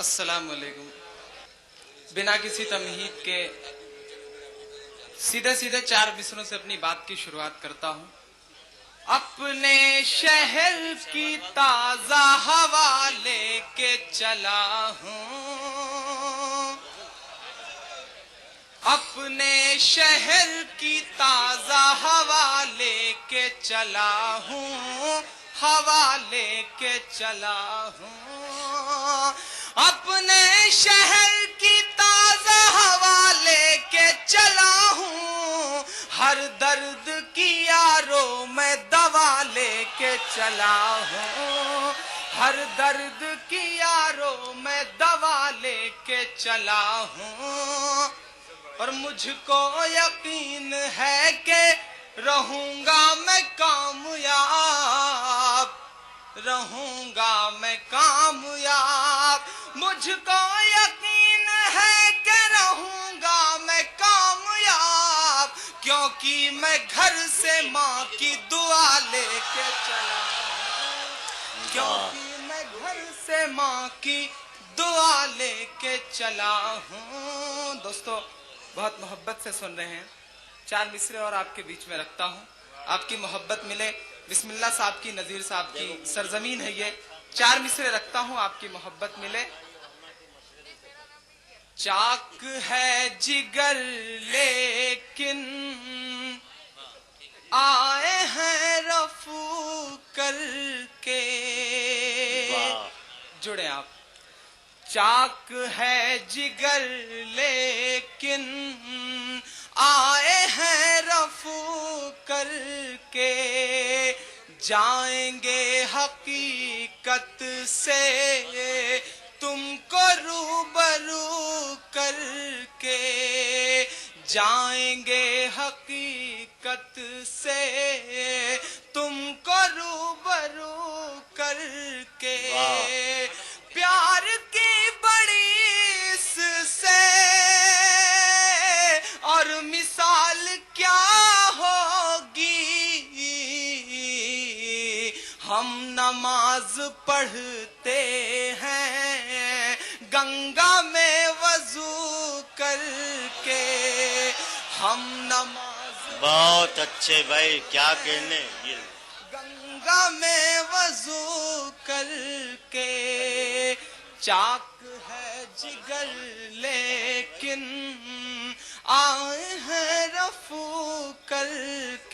السلام علیکم. بنا کسی تمہید کے سیدھے سیدھے 4 مصروں سے اپنی بات کی شروعات کرتا ہوں. اپنے شہر کی تازہ ہوا لے کے چلا ہوں. اپنے شہر کی تازہ ہوا لے کے چلا ہوں. ہوا لے کے چلا ہوں. اپنے شہر کی تازہ ہوا لے کے چلا ہوں. ہر درد کی یارو میں دوا لے کے چلا ہوں. ہر درد کی یارو میں دوا لے کے چلا ہوں. اور مجھ کو یقین ہے کہ رہوں گا میں کامیاب. رہوں گا میں کامیاب. مجھ کو یقین ہے کہ رہوں گا میں کامیاب. کیونکہ میں گھر سے ماں کی دعا لے کے چلا ہوں. کیونکہ میں گھر سے ماں کی دعا لے کے چلا ہوں. دوستو بہت محبت سے سن رہے ہیں. 4 مصرے اور آپ کے بیچ میں رکھتا ہوں. آپ کی محبت ملے. بسم اللہ صاحب کی، نذیر صاحب کی سرزمین ہے یہ. 4 مصرے رکھتا ہوں، آپ کی محبت ملے. چاک ہے جگر لیکن آئے ہیں رفو کر کے. جڑے آپ. چاک ہے جگر لیکن آئے ہیں رفو کر کے. جائیں گے حقیقت سے تم کو روبرو کر کے. جائیں گے حقیقت سے تم کو روبرو کر کے. پیار کی بڑی اس سے اور مثال کیا ہوگی. ہم نماز پڑھتے ہیں گنگا میں وضو کر کے. ہم نماز بہت اچھے بھائی، کیا کہنے. گنگا میں وضو کر کے. چاک ہے جگر لیکن آئے ہیں رفو کر کے.